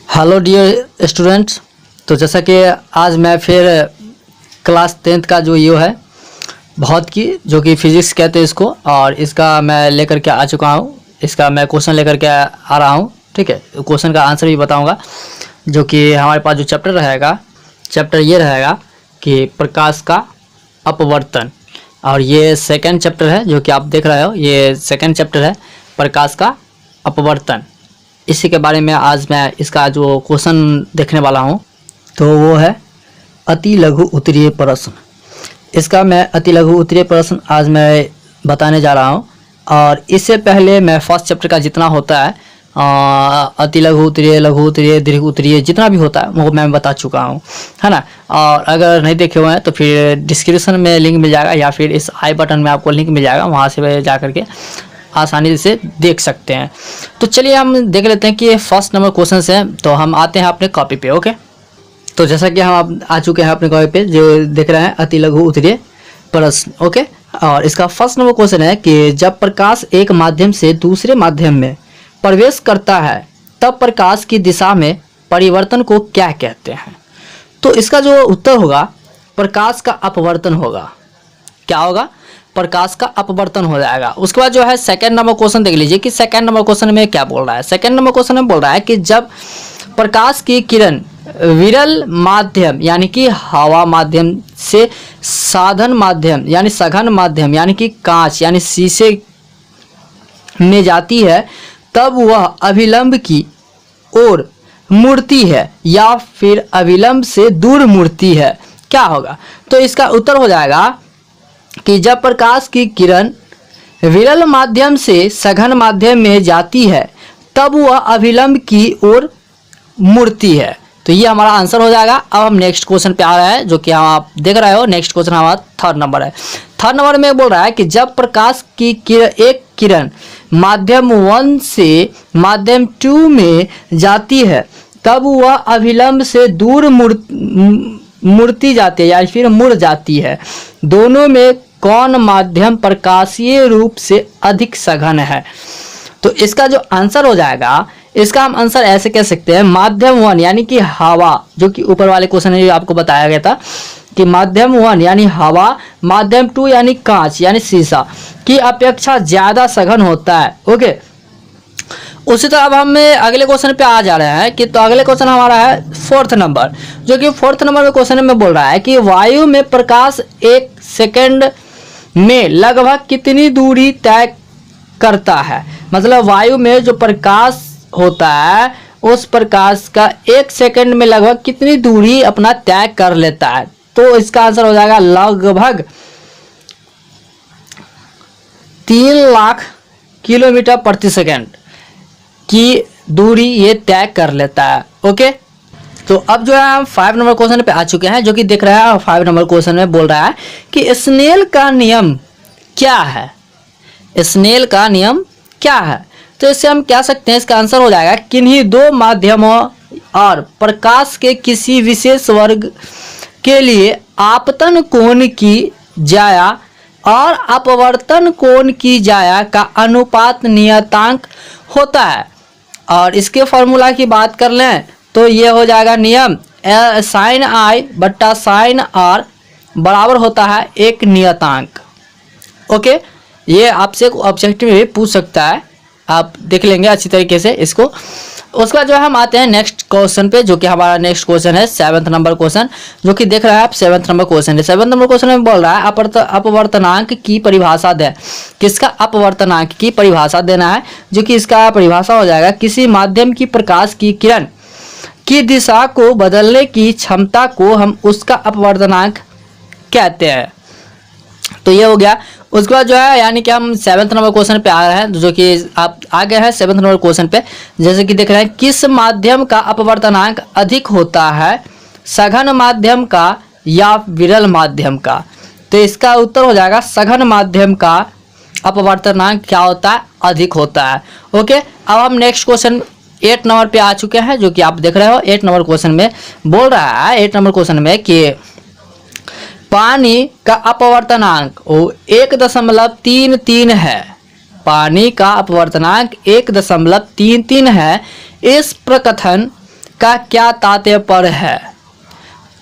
Hello dear students. तो जैसा कि आज मैं फिर क्लास 10th का जो ये है बहुत की जो कि फिजिक्स कहते हैं इसको, और इसका मैं लेकर के आ चुका हूँ। इसका मैं क्वेश्चन लेकर के आ रहा हूँ। ठीक है, क्वेश्चन का आंसर भी बताऊँगा। जो कि हमारे पास जो चैप्टर रहेगा, चैप्टर ये रहेगा कि प्रकाश का अपवर्तन, और ये सेकंड चैप्टर है जो कि आप देख रहे हो। ये सेकंड चैप्टर है, प्रकाश का अपवर्तन। इसी के बारे में आज मैं इसका जो क्वेश्चन देखने वाला हूँ तो वो है अति लघु उत्तरीय प्रश्न। इसका मैं अति लघु उत्तरीय प्रश्न आज मैं बताने जा रहा हूँ। और इससे पहले मैं फर्स्ट चैप्टर का जितना होता है अति लघु उत्तरीय, लघु उत्तरीय, दीर्घ उत्तरीय, जितना भी होता है वो मैं बता चुका हूँ, है ना। और अगर नहीं देखे हुए हैं तो फिर डिस्क्रिप्शन में लिंक मिल जाएगा, या फिर इस आई बटन में आपको लिंक मिल जाएगा, वहाँ से जा करके आसानी से देख सकते हैं। तो चलिए हम देख लेते हैं कि फर्स्ट नंबर क्वेश्चन से। तो हम आते हैं अपने कॉपी पे। ओके, तो जैसा कि हम आ चुके हैं अपने कॉपी पे, जो देख रहे हैं अति लघु उत्तरीय प्रश्न। ओके, और इसका फर्स्ट नंबर क्वेश्चन है कि जब प्रकाश एक माध्यम से दूसरे माध्यम में प्रवेश करता है तब प्रकाश की दिशा में परिवर्तन को क्या कहते हैं। तो इसका जो उत्तर होगा प्रकाश का अपवर्तन होगा। क्या होगा? प्रकाश का अपवर्तन हो जाएगा। उसके बाद जो है सेकंड नंबर क्वेश्चन देख लीजिए कि सेकंड नंबर क्वेश्चन में क्या बोल रहा है। सेकंड नंबर क्वेश्चन में बोल रहा है कि जब प्रकाश की किरण विरल माध्यम यानी कि हवा माध्यम से साधन माध्यम यानी सघन माध्यम यानी कि कांच यानी शीशे में जाती है तब वह अभिलंब की ओर मुड़ती है या फिर अभिलंब से दूर मुड़ती है। क्या होगा? तो इसका उत्तर हो जाएगा कि जब प्रकाश की किरण विरल माध्यम से सघन माध्यम में जाती है तब वह अभिलंब की ओर मुड़ती है। तो ये हमारा आंसर हो जाएगा। अब हम नेक्स्ट क्वेश्चन पे आ रहे हैं, जो कि आप देख रहे हो। नेक्स्ट क्वेश्चन हमारा थर्ड नंबर है। थर्ड नंबर में बोल रहा है कि जब प्रकाश की एक किरण माध्यम 1 से माध्यम 2 में जाती है तब वह अभिलंब से दूर मुड़ती जाती है या फिर मुड़ जाती है। दोनों में कौन माध्यम प्रकाशीय रूप से अधिक सघन है? तो इसका जो आंसर हो जाएगा, इसका हम आंसर ऐसे कह सकते हैं माध्यम 1 यानी कि हवा, जो कि ऊपर वाले क्वेश्चन में आपको बताया गया था कि माध्यम 1 यानी हवा, माध्यम 2 यानी कांच यानी शीशा की अपेक्षा ज्यादा सघन होता है। ओके, उसी तरह अब हम अगले क्वेश्चन पे आ जा रहे हैं कि तो अगले क्वेश्चन हमारा है फोर्थ नंबर, जो कि फोर्थ नंबर में क्वेश्चन में बोल रहा है कि वायु में प्रकाश 1 सेकंड में लगभग कितनी दूरी तय करता है। मतलब वायु में जो प्रकाश होता है उस प्रकाश का 1 सेकंड में लगभग कितनी दूरी अपना तय कर लेता है। तो इसका आंसर हो जाएगा लगभग 3 लाख किलोमीटर प्रति सेकंड की दूरी ये तय कर लेता है। ओके, तो अब जो है हम 5 नंबर क्वेश्चन पे आ चुके हैं, जो कि देख रहे हैं 5 नंबर क्वेश्चन में बोल रहा है कि स्नेल का नियम क्या है। स्नेल का नियम क्या है? तो इससे हम कह सकते हैं, इसका आंसर हो जाएगा किन्हीं दो माध्यमों और प्रकाश के किसी विशेष वर्ग के लिए आपतन कोण की जाया और अपवर्तन कोण की जाया का अनुपात नियतांक होता है। और इसके फॉर्मूला की बात कर लें तो ये हो जाएगा नियम साइन आई बट्टा साइन आर बराबर होता है एक नियतांक। ओके, ये आपसे ऑब्जेक्टिव में भी पूछ सकता है, आप देख लेंगे अच्छी तरीके से इसको। उसके बाद जो हम आते हैं नेक्स्ट क्वेश्चन पे, जो कि हमारा नेक्स्ट क्वेश्चन है 7th नंबर क्वेश्चन, जो कि देख रहे हैं आप 7th नंबर क्वेश्चन है। 7th नंबर क्वेश्चन में बोल रहा है अपवर्तनांक की परिभाषा दें। किसका अपवर्तनांक की परिभाषा देना है? जो कि इसका परिभाषा हो जाएगा किसी माध्यम की प्रकाश की किरण की दिशा को बदलने की क्षमता को हम उसका अपवर्तनांक कहते हैं। तो ये हो गया। उसके बाद जो है यानी कि हम 7th नंबर क्वेश्चन पे आ रहे हैं, जो कि आप आ गए हैं 7th नंबर क्वेश्चन पे। जैसे कि देख रहे हैं किस माध्यम का अपवर्तनांक अधिक होता है, सघन माध्यम का या विरल माध्यम का। तो इसका उत्तर हो जाएगा सघन माध्यम का अपवर्तनांक क्या होता है? अधिक होता है। ओके, अब हम नेक्स्ट क्वेश्चन 8 नंबर पे आ चुके हैं, जो कि आप देख रहे हो 8 नंबर क्वेश्चन में बोल रहा है 8 नंबर क्वेश्चन में कि पानी का अपवर्तनांक 1.33 है। पानी का अपवर्तनांक 1.33 है। इस प्रकथन का क्या तात्पर्य है?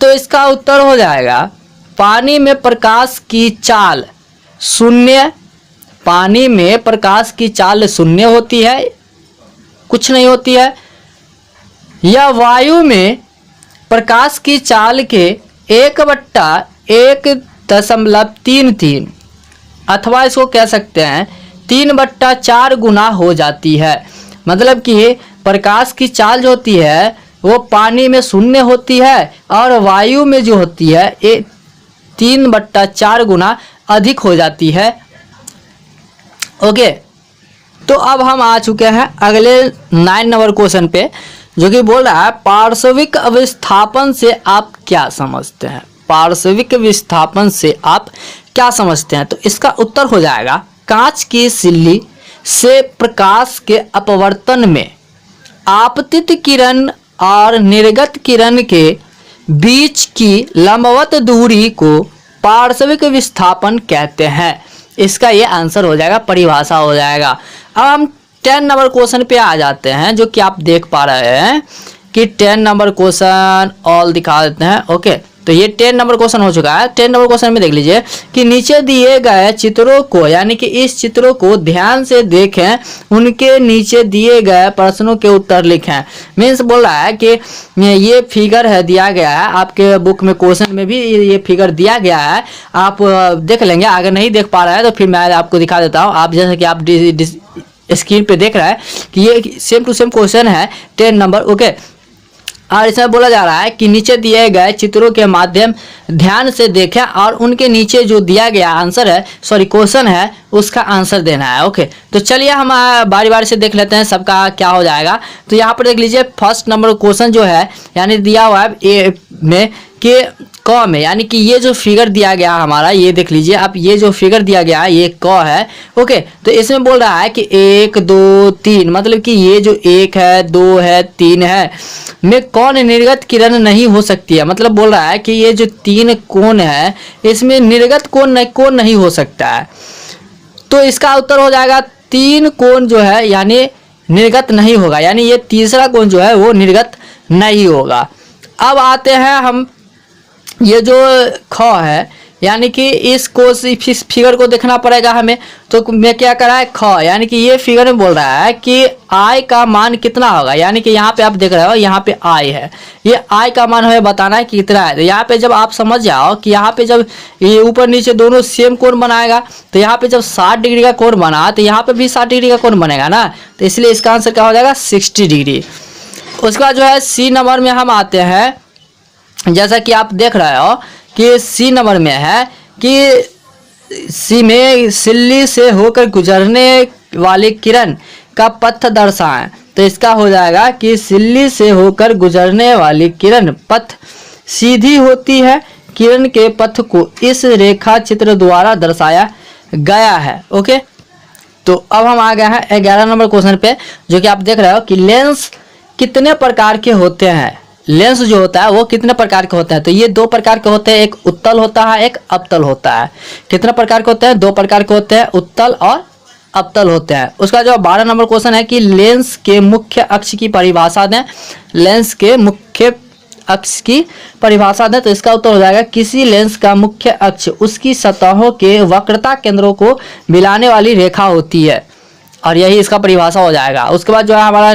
तो इसका उत्तर हो जाएगा पानी में प्रकाश की चाल शून्य। पानी में प्रकाश की चाल शून्य होती है, कुछ नहीं होती है। या वायु में प्रकाश की चाल के 1/1.33 अथवा इसको कह सकते हैं 3/4 गुना हो जाती है। मतलब कि प्रकाश की चाल जो होती है वो पानी में शून्य होती है और वायु में जो होती है ये 3/4 गुना अधिक हो जाती है। ओके, तो अब हम आ चुके हैं अगले 9 नंबर क्वेश्चन पे, जो कि बोल रहा है पार्श्विक विस्थापन से आप क्या समझते हैं? पार्श्विक विस्थापन से आप क्या समझते हैं? तो इसका उत्तर हो जाएगा कांच की सिल्ली से प्रकाश के अपवर्तन में आपतित किरण और निर्गत किरण के बीच की लंबवत दूरी को पार्श्विक विस्थापन कहते हैं। इसका ये आंसर हो जाएगा, परिभाषा हो जाएगा। अब हम 10 नंबर क्वेश्चन पे आ जाते हैं, जो कि आप देख पा रहे हैं कि 10 नंबर क्वेश्चन ऑल दिखा देते हैं। ओके, तो ये 10 नंबर क्वेश्चन हो चुका है। 10 नंबर क्वेश्चन में देख लीजिए कि नीचे दिए गए चित्रों को, यानी कि इस चित्रों को ध्यान से देखें, उनके नीचे दिए गए प्रश्नों के उत्तर लिखें। मीन्स बोल रहा है कि ये फिगर है दिया गया है, आपके बुक में क्वेश्चन में भी ये फिगर दिया गया है, आप देख लेंगे। अगर नहीं देख पा रहे हैं तो फिर मैं आपको दिखा देता हूँ। आप जैसे कि आप स्क्रीन पे देख रहे हैं कि ये सेम टू सेम क्वेश्चन है 10 नंबर। ओके, और इसमें बोला जा रहा है कि नीचे दिए गए चित्रों के माध्यम ध्यान से देखें और उनके नीचे जो दिया गया आंसर है, सॉरी क्वेश्चन है, उसका आंसर देना है। ओके, तो चलिए हम बारी बारी से देख लेते हैं सबका क्या हो जाएगा। तो यहाँ पर देख लीजिए फर्स्ट नंबर क्वेश्चन जो है, यानी दिया हुआ है ए में कि क में, यानी कि ये जो फिगर दिया गया हमारा, ये देख लीजिए आप, ये जो फिगर दिया गया है ये क है। ओके, तो इसमें बोल रहा है कि 1 2 3, मतलब कि ये जो 1 है 2 है 3 है में कौन निर्गत किरण नहीं हो सकती है। मतलब बोल रहा है कि ये जो 3 कोण है इसमें निर्गत कोण नहीं हो सकता है। तो इसका उत्तर हो जाएगा 3 कोण जो है यानी निर्गत नहीं होगा, यानी ये तीसरा कोण जो है वो निर्गत नहीं होगा। अब आते हैं हम, ये जो ख है, यानी कि इस फिगर को देखना पड़ेगा हमें। तो मैं क्या करा है ख, यानी कि ये फिगर में बोल रहा है कि आई का मान कितना होगा, यानी कि यहाँ पे आप देख रहे हो यहाँ पे आई है, ये आई का मान हमें बताना है कि कितना है। तो यहाँ पे जब आप समझ जाओ कि यहाँ पे जब ये ऊपर नीचे दोनों सेम कोण बनाएगा, तो यहाँ पे जब 60 डिग्री का कोण बना तो यहाँ पे भी 60 डिग्री का कोण बनेगा ना, तो इसलिए इसका आंसर क्या हो जाएगा 60 डिग्री। उसके बाद जो है सी नंबर में हम आते हैं, जैसा कि आप देख रहे हो कि सी नंबर में है कि सी में सिल्ली से होकर गुजरने वाली किरण का पथ दर्शाएं। तो इसका हो जाएगा कि सिल्ली से होकर गुजरने वाली किरण पथ सीधी होती है, किरण के पथ को इस रेखा चित्र द्वारा दर्शाया गया है। ओके, तो अब हम आ गए हैं 11 नंबर क्वेश्चन पे, जो कि आप देख रहे हो कि लेंस कितने प्रकार के होते हैं। लेंस जो होता है वो कितने प्रकार के होते हैं? तो ये 2 प्रकार के होते हैं, एक उत्तल होता है, एक अवतल होता है। कितने प्रकार के होते हैं? 2 प्रकार के होते हैं, उत्तल और अवतल होते हैं। उसका जो 12 नंबर क्वेश्चन है कि लेंस के मुख्य अक्ष की परिभाषा दें। लेंस के मुख्य अक्ष की परिभाषा दें। तो इसका उत्तर हो जाएगा किसी लेंस का मुख्य अक्ष उसकी सतहों के वक्रता केंद्रों को मिलाने वाली रेखा होती है, और यही इसका परिभाषा हो जाएगा। उसके बाद जो है हमारा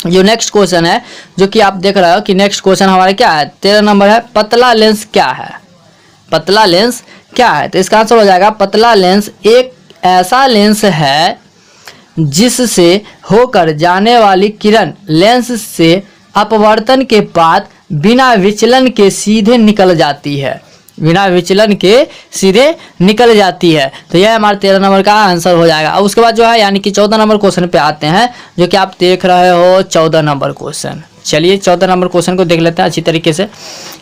जो नेक्स्ट क्वेश्चन है, जो कि आप देख रहे हो कि नेक्स्ट क्वेश्चन हमारा क्या है, 13 नंबर है, पतला लेंस क्या है? पतला लेंस क्या है? तो इसका आंसर हो जाएगा पतला लेंस एक ऐसा लेंस है जिससे होकर जाने वाली किरण लेंस से अपवर्तन के बाद बिना विचलन के सीधे निकल जाती है, बिना विचलन के सीधे निकल जाती है। तो यह हमारा 13 नंबर का आंसर हो जाएगा। अब उसके बाद जो है यानी कि 14 नंबर क्वेश्चन पे आते हैं, जो कि आप देख रहे हो 14 नंबर क्वेश्चन। चलिए 14 नंबर क्वेश्चन को देख लेते हैं अच्छी तरीके से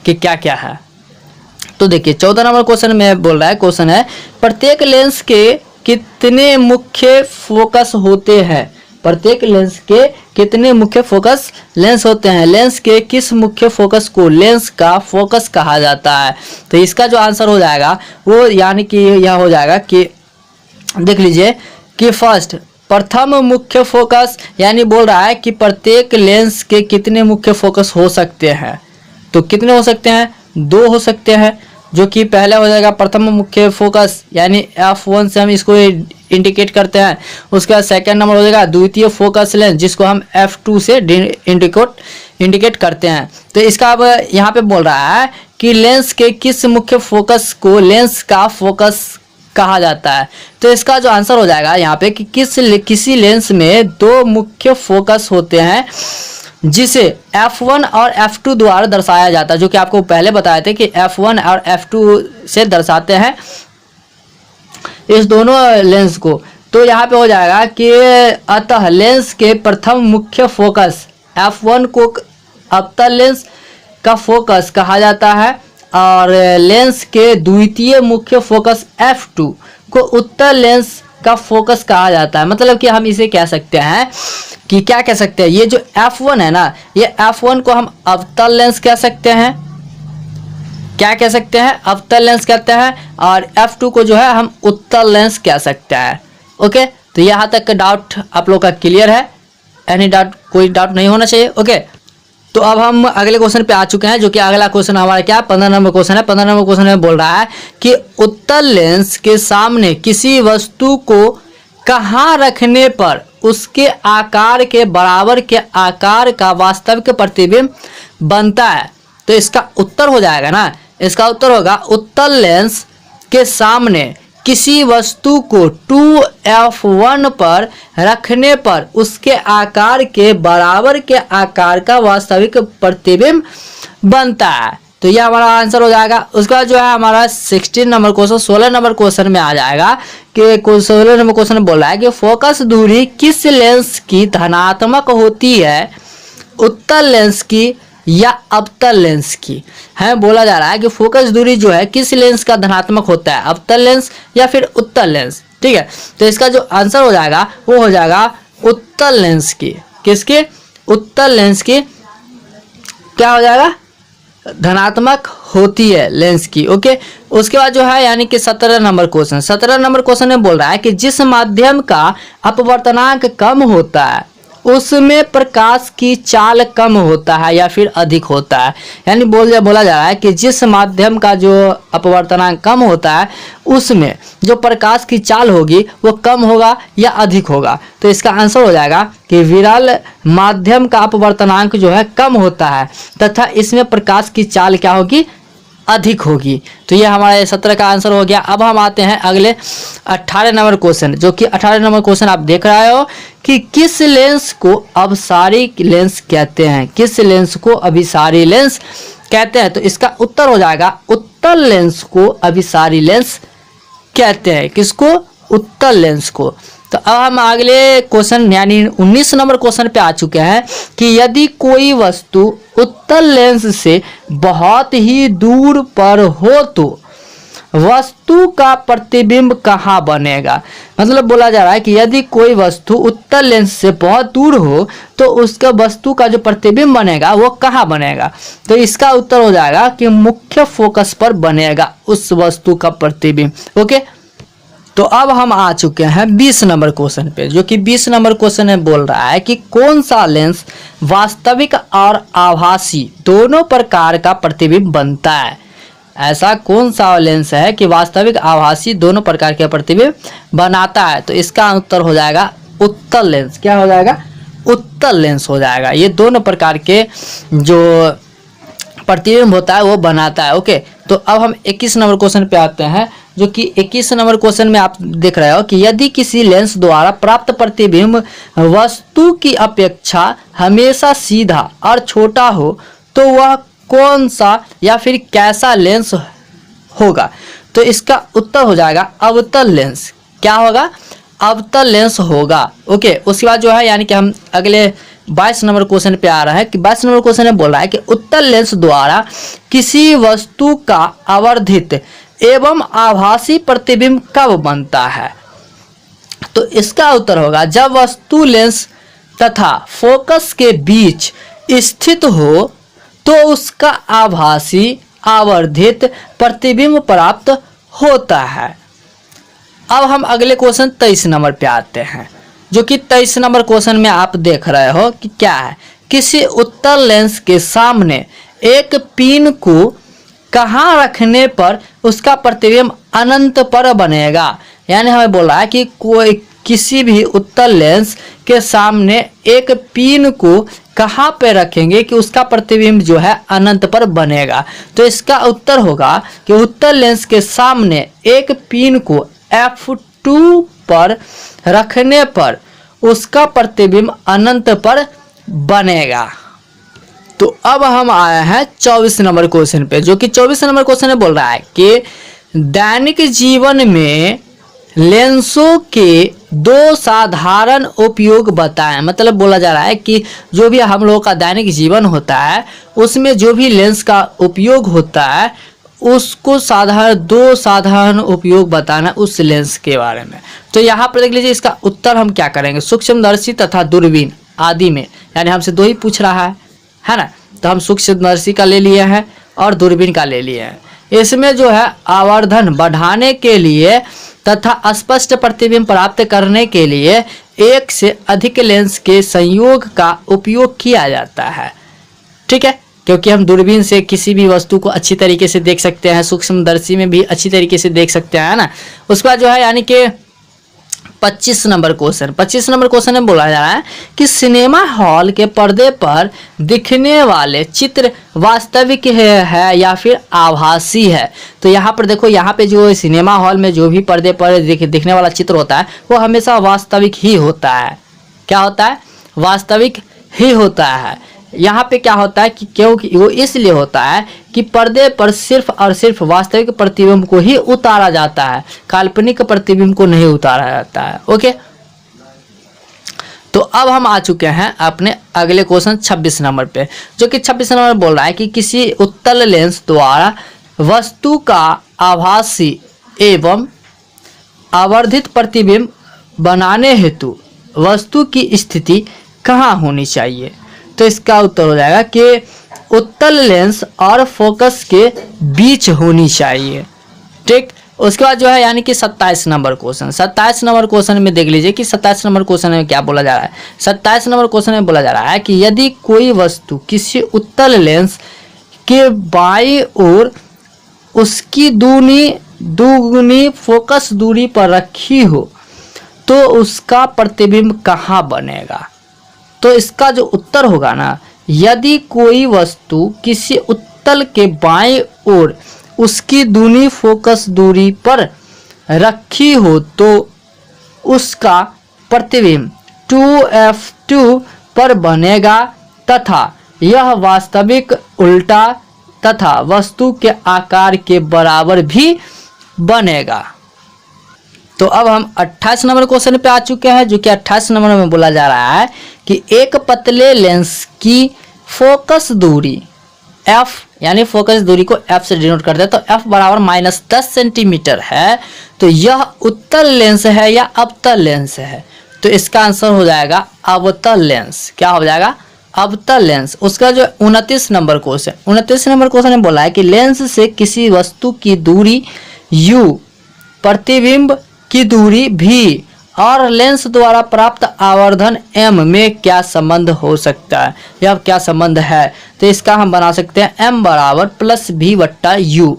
कि क्या क्या है। तो देखिए 14 नंबर क्वेश्चन में बोल रहा है, क्वेश्चन है प्रत्येक लेंस के कितने मुख्य फोकस होते हैं? प्रत्येक लेंस के कितने मुख्य फोकस लेंस होते हैं? लेंस के किस मुख्य फोकस को लेंस का फोकस कहा जाता है? तो इसका जो आंसर हो जाएगा वो यानी कि यह हो जाएगा कि देख लीजिए कि फर्स्ट प्रथम मुख्य फोकस, यानी बोल रहा है कि प्रत्येक लेंस के कितने मुख्य फोकस हो सकते हैं। तो कितने हो सकते हैं? 2 हो सकते हैं, जो कि पहला हो जाएगा प्रथम मुख्य फोकस, यानी F1 से हम इसको इंडिकेट करते हैं। उसके बाद सेकंड नंबर हो जाएगा द्वितीय फोकस लेंस, जिसको हम F2 से इंडिकेट करते हैं। तो इसका अब यहाँ पे बोल रहा है कि लेंस के किस मुख्य फोकस को लेंस का फोकस कहा जाता है। तो इसका जो आंसर हो जाएगा यहाँ पे कि किसी लेंस में 2 मुख्य फोकस होते हैं, जिसे F1 और F2 द्वारा दर्शाया जाता है, जो कि आपको पहले बताए थे कि F1 और F2 से दर्शाते हैं इस दोनों लेंस को। तो यहाँ पे हो जाएगा कि अतः लेंस के प्रथम मुख्य फोकस F1 को अवतल लेंस का फोकस कहा जाता है, और लेंस के द्वितीय मुख्य फोकस F2 को उत्तल लेंस का फोकस कहा जाता है। मतलब कि हम इसे कह सकते हैं कि क्या कह सकते हैं, ये जो F1 है ना, ये F1 को हम अवतल लेंस कह सकते हैं। क्या कह सकते हैं? अवतल लेंस कहते हैं। और F2 को जो है हम उत्तल लेंस कह सकते हैं। ओके, तो यहाँ तक का डाउट आप लोग का क्लियर है? Any doubt? कोई डाउट नहीं होना चाहिए। ओके, तो अब हम अगले क्वेश्चन पे आ चुके हैं, जो कि अगला क्वेश्चन हमारा क्या 15 नंबर क्वेश्चन है। 15 नंबर क्वेश्चन में बोल रहा है कि उत्तल लेंस के सामने किसी वस्तु को कहाँ रखने पर उसके आकार के बराबर के आकार का वास्तविक प्रतिबिंब बनता है। तो इसका उत्तर हो जाएगा ना, इसका उत्तर होगा उत्तल लेंस के सामने किसी वस्तु को 2F1 पर रखने पर उसके आकार के बराबर के आकार का वास्तविक प्रतिबिंब बनता है। तो यह हमारा आंसर हो जाएगा। उसके बाद जो है हमारा 16 नंबर क्वेश्चन 16 नंबर क्वेश्चन में आ जाएगा कि 16 नंबर क्वेश्चन बोल रहा है कि फोकस दूरी किस लेंस की धनात्मक होती है, उत्तल लेंस की या अवतल लेंस की है। बोला जा रहा है कि फोकस दूरी जो है किस लेंस का धनात्मक होता है, अवतल लेंस या फिर उत्तल लेंस। ठीक है, तो इसका जो आंसर हो जाएगा वो हो जाएगा उत्तल लेंस की। किसके? उत्तल लेंस की क्या हो जाएगा? धनात्मक होती है लेंस की। ओके, उसके बाद जो है यानी कि 17 नंबर क्वेश्चन 17 नंबर क्वेश्चन में बोल रहा है कि जिस माध्यम का अपवर्तनांक कम होता है उसमें प्रकाश की चाल कम होता है या फिर अधिक होता है। यानी बोला जा रहा है कि जिस माध्यम का जो अपवर्तनांक कम होता है उसमें जो प्रकाश की चाल होगी वो कम होगा या अधिक होगा। तो इसका आंसर हो जाएगा कि विरल माध्यम का अपवर्तनांक जो है कम होता है तथा इसमें प्रकाश की चाल क्या होगी? अधिक होगी। तो ये हमारा 17 का आंसर हो गया। अब हम आते हैं अगले 18 नंबर क्वेश्चन, जो कि 18 नंबर क्वेश्चन आप देख रहे हो कि किस लेंस को अभिसारी लेंस कहते हैं। किस लेंस को अभिसारी लेंस कहते हैं। तो इसका उत्तर हो जाएगा उत्तल लेंस को अभिसारी लेंस कहते हैं। किसको? उत्तल लेंस को। तो अब हम अगले क्वेश्चन यानी 19 नंबर क्वेश्चन पे आ चुके हैं कि यदि कोई वस्तु उत्तल लेंस से बहुत ही दूर पर हो तो वस्तु का प्रतिबिंब कहाँ बनेगा। मतलब बोला जा रहा है कि यदि कोई वस्तु उत्तल लेंस से बहुत दूर हो तो उसका वस्तु का जो प्रतिबिंब बनेगा वो कहाँ बनेगा। तो इसका उत्तर हो जाएगा कि मुख्य फोकस पर बनेगा उस वस्तु का प्रतिबिंब। ओके, तो अब हम आ चुके हैं 20 नंबर क्वेश्चन पे, जो कि 20 नंबर क्वेश्चन में बोल रहा है कि कौन सा लेंस वास्तविक और आभासी दोनों प्रकार का प्रतिबिंब बनता है। ऐसा कौन सा लेंस है कि वास्तविक आभासी दोनों प्रकार के प्रतिबिंब बनाता है। तो इसका उत्तर हो जाएगा उत्तल लेंस। क्या हो जाएगा? उत्तल लेंस हो जाएगा। ये दोनों प्रकार के जो प्रतिबिंब होता है वो बनाता है। ओके, तो अब हम 21 नंबर क्वेश्चन पे आते हैं, जो कि 21 नंबर क्वेश्चन में आप देख रहे हो कि यदि किसी लेंस द्वारा प्राप्त प्रतिबिंब वस्तु की अपेक्षा हमेशा सीधा और छोटा हो तो वह कौन सा या फिर कैसा लेंस होगा। तो इसका उत्तर हो जाएगा अवतल लेंस। क्या होगा? अवतल लेंस होगा। ओके, उसके बाद जो है यानी कि हम अगले 22 नंबर क्वेश्चन पे आ रहा है कि 22 नंबर क्वेश्चन में बोल रहा है कि उत्तल लेंस द्वारा किसी वस्तु का आवर्धित एवं आभासी प्रतिबिंब कब बनता है। तो इसका उत्तर होगा जब वस्तु लेंस तथा फोकस के बीच स्थित हो तो उसका आभासी आवर्धित प्रतिबिंब प्राप्त होता है। अब हम अगले क्वेश्चन 23 नंबर पे आते हैं, जो कि 23 नंबर क्वेश्चन में आप देख रहे हो कि क्या है, किसी उत्तल लेंस के सामने एक पिन को कहाँ रखने पर उसका प्रतिबिंब अनंत पर बनेगा। यानी हमें बोल रहा है कि कोई किसी भी उत्तल लेंस के सामने एक पिन को कहाँ पे रखेंगे कि उसका प्रतिबिंब जो है अनंत पर बनेगा। तो इसका उत्तर होगा कि उत्तल लेंस के सामने एक पिन को F2 पर रखने पर उसका प्रतिबिंब अनंत पर बनेगा। तो अब हम आए हैं 24 नंबर क्वेश्चन पे, जो कि 24 नंबर क्वेश्चन में बोल रहा है कि दैनिक जीवन में लेंसों के दो साधारण उपयोग बताएं। मतलब बोला जा रहा है कि जो भी हम लोगों का दैनिक जीवन होता है उसमें जो भी लेंस का उपयोग होता है उसको दो साधारण उपयोग बताना उस लेंस के बारे में। तो यहाँ पर देख लीजिए, इसका उत्तर हम क्या करेंगे, सूक्ष्मदर्शी तथा दूरबीन आदि में, यानी हमसे दो ही पूछ रहा है ना। तो हम सूक्ष्मदर्शी का ले लिए हैं और दूरबीन का ले लिए हैं। इसमें जो है आवर्धन बढ़ाने के लिए तथा स्पष्ट प्रतिबिंब प्राप्त करने के लिए एक से अधिक लेंस के संयोग का उपयोग किया जाता है। ठीक है, क्योंकि हम दूरबीन से किसी भी वस्तु को अच्छी तरीके से देख सकते हैं, सूक्ष्मदर्शी में भी अच्छी तरीके से देख सकते हैं ना। उसके बाद जो है यानी कि 25 नंबर क्वेश्चन में बोला जा रहा है कि सिनेमा हॉल के पर्दे पर दिखने वाले चित्र वास्तविक है या फिर आभासी है। तो यहाँ पर देखो, यहाँ पे जो सिनेमा हॉल में जो भी पर्दे पर दिखने वाला चित्र होता है वो हमेशा वास्तविक ही होता है। क्या होता है, वास्तविक ही होता है। यहाँ पे क्या होता है कि क्योंकि वो इसलिए होता है कि पर्दे पर सिर्फ और सिर्फ वास्तविक प्रतिबिंब को ही उतारा जाता है, काल्पनिक प्रतिबिंब को नहीं उतारा जाता है। ओके, तो अब हम आ चुके हैं अपने अगले क्वेश्चन 26 नंबर पे, जो कि 26 नंबर बोल रहा है कि किसी उत्तल लेंस द्वारा वस्तु का आभासी एवं आवर्धित प्रतिबिंब बनाने हेतु वस्तु की स्थिति कहाँ होनी चाहिए। तो इसका उत्तर हो जाएगा कि उत्तल लेंस और फोकस के बीच होनी चाहिए। ठीक, उसके बाद जो है यानी कि 27 नंबर क्वेश्चन में देख लीजिए कि 27 नंबर क्वेश्चन में क्या बोला जा रहा है। 27 नंबर क्वेश्चन में बोला जा रहा है कि यदि कोई वस्तु किसी उत्तल लेंस के बाईं ओर उसकी दुगुनी फोकस दूरी पर रखी हो तो उसका प्रतिबिंब कहाँ बनेगा। तो इसका जो उत्तर होगा ना, यदि कोई वस्तु किसी उत्तल के बाएं ओर उसकी दूनी फोकस दूरी पर रखी हो तो उसका प्रतिबिंब 2F2 पर बनेगा तथा यह वास्तविक उल्टा तथा वस्तु के आकार के बराबर भी बनेगा। तो अब हम 28 नंबर क्वेश्चन पे आ चुके हैं, जो कि 28 नंबर में बोला जा रहा है कि एक पतले लेंस की फोकस दूरी f, यानी फोकस दूरी को f से डिनोट करते हैं, तो f बराबर -10 सेंटीमीटर है। तो यह उत्तल लेंस है या अवतल लेंस है। तो इसका आंसर हो जाएगा अवतल लेंस। क्या हो जाएगा, अवतल लेंस। उसका जो 29 नंबर क्वेश्चन में बोला है कि लेंस से किसी वस्तु की दूरी u, प्रतिबिंब की दूरी v और लेंस द्वारा प्राप्त आवर्धन m में क्या संबंध हो सकता है या क्या संबंध है। तो इसका हम बना सकते हैं m बराबर +v/u,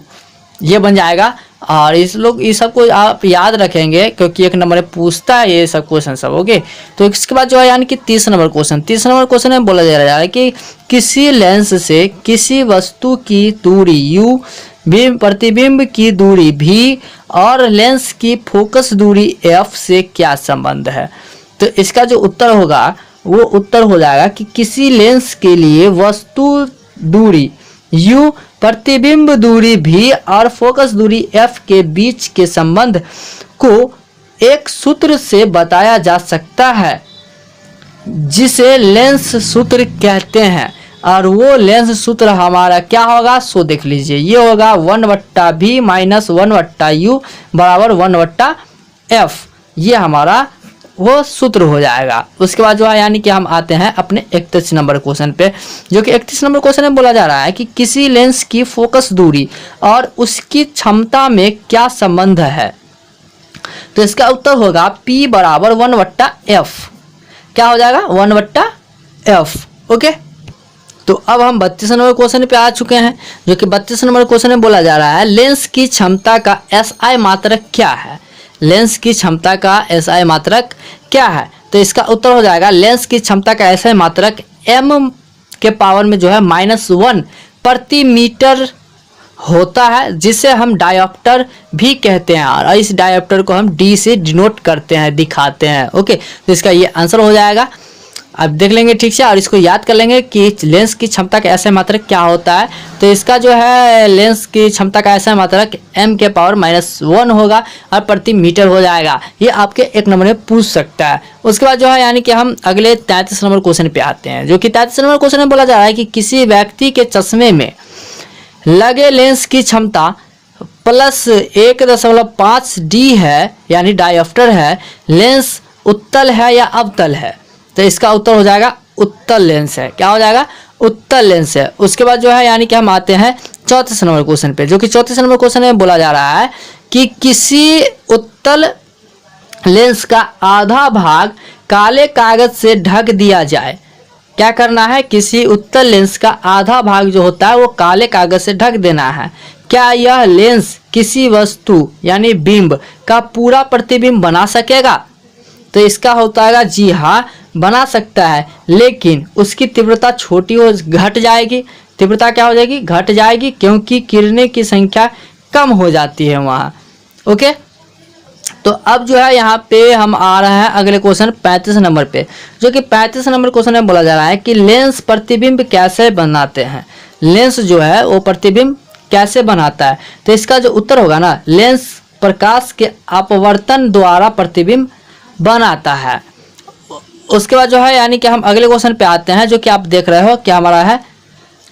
ये बन जाएगा। और ये सब को आप याद रखेंगे क्योंकि एक नंबर में पूछता है ये सब क्वेश्चन सब। ओके, तो इसके बाद जो है यानी कि 30 नंबर क्वेश्चन में बोला जा रहा है कि किसी लेंस से किसी वस्तु की दूरी u, प्रतिबिंब की दूरी v और लेंस की फोकस दूरी f से क्या संबंध है। तो इसका जो उत्तर होगा वो उत्तर हो जाएगा कि किसी लेंस के लिए वस्तु दूरी u, प्रतिबिंब दूरी v और फोकस दूरी f के बीच के संबंध को एक सूत्र से बताया जा सकता है जिसे लेंस सूत्र कहते हैं। और वो लेंस सूत्र हमारा क्या होगा, सो देख लीजिए, ये होगा 1/v - 1/u बराबर 1/f। ये हमारा वो सूत्र हो जाएगा। उसके बाद जो है यानी कि हम आते हैं अपने 31 नंबर क्वेश्चन पे, जो कि 31 नंबर क्वेश्चन में बोला जा रहा है कि किसी लेंस की फोकस दूरी और उसकी क्षमता में क्या संबंध है। तो इसका उत्तर होगा P बराबर 1/f। क्या हो जाएगा 1/f। ओके, तो अब हम 32 नंबर क्वेश्चन पे आ चुके हैं, जो कि 32 नंबर क्वेश्चन में बोला जा रहा है लेंस की क्षमता का SI मात्रक क्या है। लेंस की क्षमता का SI मात्रक क्या है, तो इसका उत्तर हो जाएगा लेंस की क्षमता का SI मात्रक m के पावर में जो है -1 प्रति मीटर होता है, जिसे हम डायोप्टर भी कहते हैं, और इस डायोप्टर को हम D से डिनोट करते हैं, दिखाते हैं। ओके, तो इसका ये आंसर हो जाएगा। अब देख लेंगे ठीक से और इसको याद कर लेंगे कि लेंस की क्षमता का SI मात्रक क्या होता है। तो इसका जो है लेंस की क्षमता का SI मात्रक m के पावर -1 होगा और प्रति मीटर हो जाएगा। ये आपके 1 नंबर में पूछ सकता है। उसके बाद जो है यानी कि हम अगले 33 नंबर क्वेश्चन पे आते हैं, जो कि 33 नंबर क्वेश्चन में बोला जा रहा है कि किसी व्यक्ति के चश्मे में लगे लेंस की क्षमता +1.5D है, यानी डायोप्टर है। लेंस उत्तल है या अवतल है, तो इसका उत्तर हो जाएगा उत्तल लेंस है। क्या हो जाएगा उत्तल लेंस है। उसके बाद जो है यानी कि हम आते हैं 34 नंबर क्वेश्चन पे, जो कि 34 नंबर क्वेश्चन में बोला जा रहा है कि किसी उत्तल लेंस का आधा भाग काले कागज से ढक दिया जाए। क्या करना है, किसी उत्तल लेंस का आधा भाग जो होता है वो काले कागज से ढक देना है। क्या यह लेंस किसी वस्तु यानी बिंब का पूरा प्रतिबिंब बना सकेगा, तो इसका होता है जी हाँ बना सकता है, लेकिन उसकी तीव्रता छोटी हो घट जाएगी। तीव्रता क्या हो जाएगी, घट जाएगी, क्योंकि किरणें की संख्या कम हो जाती है वहाँ। ओके, तो अब जो है यहाँ पे हम आ रहे हैं अगले क्वेश्चन 35 नंबर पे, जो कि 35 नंबर क्वेश्चन में बोला जा रहा है कि लेंस प्रतिबिंब कैसे बनाते हैं। लेंस जो है वो प्रतिबिंब कैसे बनाता है, तो इसका जो उत्तर होगा ना, लेंस प्रकाश के अपवर्तन द्वारा प्रतिबिंब बनाता है। उसके बाद जो है यानी कि हम अगले क्वेश्चन पे आते हैं, जो कि आप देख रहे हो क्या हमारा है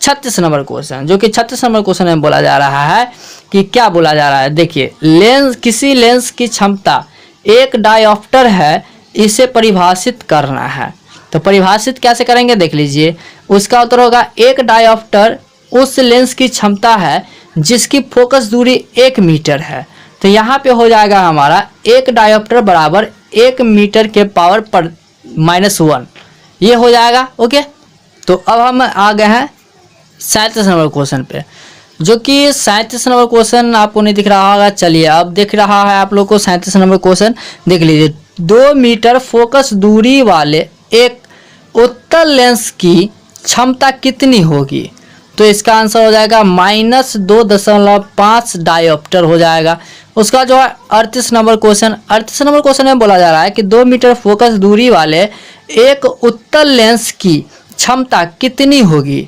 36 नंबर क्वेश्चन, जो कि 36 नंबर क्वेश्चन में बोला जा रहा है कि क्या बोला जा रहा है। देखिए, लेंस किसी लेंस की क्षमता 1 डायोप्टर है, इसे परिभाषित करना है। तो परिभाषित कैसे करेंगे देख लीजिए। उसका उत्तर होगा 1 डायोप्टर उस लेंस की क्षमता है जिसकी फोकस दूरी 1 मीटर है। तो यहाँ पे हो जाएगा हमारा 1 डायोप्टर बराबर 1 मीटर के पावर पर -1, ये हो जाएगा। ओके, तो अब हम आ गए हैं 37 नंबर क्वेश्चन पे, जो कि 37 नंबर क्वेश्चन आपको नहीं दिख रहा होगा। चलिए अब दिख रहा है आप लोग को 37 नंबर क्वेश्चन, देख लीजिए। 2 मीटर फोकस दूरी वाले एक उत्तल लेंस की क्षमता कितनी होगी, तो इसका आंसर हो जाएगा -2.5 डायोप्टर हो जाएगा। उसका जो है 38 नंबर क्वेश्चन, 38 नंबर क्वेश्चन में बोला जा रहा है कि 2 मीटर फोकस दूरी वाले एक उत्तल लेंस की क्षमता कितनी होगी,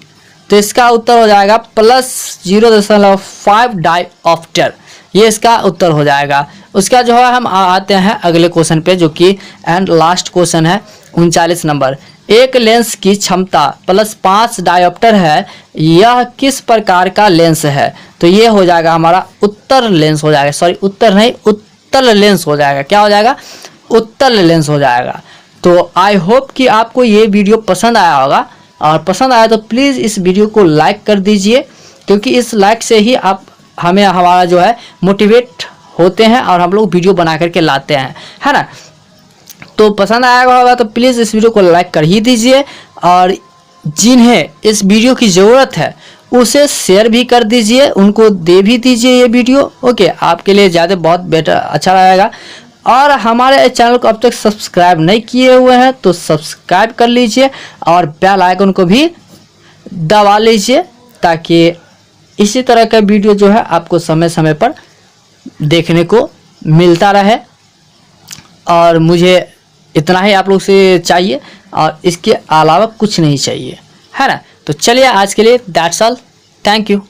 तो इसका उत्तर हो जाएगा +0.5 डायोप्टर, ये इसका उत्तर हो जाएगा। उसका जो है हम आते हैं अगले क्वेश्चन पे, जो कि एंड लास्ट क्वेश्चन है 39 नंबर। एक लेंस की क्षमता +5 डायोप्टर है, यह किस प्रकार का लेंस है, तो ये हो जाएगा हमारा उत्तल लेंस हो जाएगा। सॉरी, उत्तर नहीं, उत्तल लेंस हो जाएगा। क्या हो जाएगा, उत्तल लेंस हो जाएगा। तो आई होप कि आपको ये वीडियो पसंद आया होगा, और पसंद आया तो प्लीज़ इस वीडियो को लाइक कर दीजिए, क्योंकि इस लाइक से ही आप हमें हमारा जो है मोटिवेट होते हैं और हम लोग वीडियो बना करके लाते हैं, है ना। तो पसंद आया होगा तो प्लीज़ इस वीडियो को लाइक कर ही दीजिए, और जिन्हें इस वीडियो की ज़रूरत है उसे शेयर भी कर दीजिए, उनको दे भी दीजिए ये वीडियो। ओके, आपके लिए ज़्यादा बहुत बेटर अच्छा रहेगा। और हमारे चैनल को अब तक सब्सक्राइब नहीं किए हुए हैं तो सब्सक्राइब कर लीजिए, और बेल आइकन को भी दबा लीजिए, ताकि इसी तरह का वीडियो जो है आपको समय समय पर देखने को मिलता रहे। और मुझे इतना ही आप लोग से चाहिए, और इसके अलावा कुछ नहीं चाहिए, है ना। तो चलिए आज के लिए दैट्स ऑल, थैंक यू।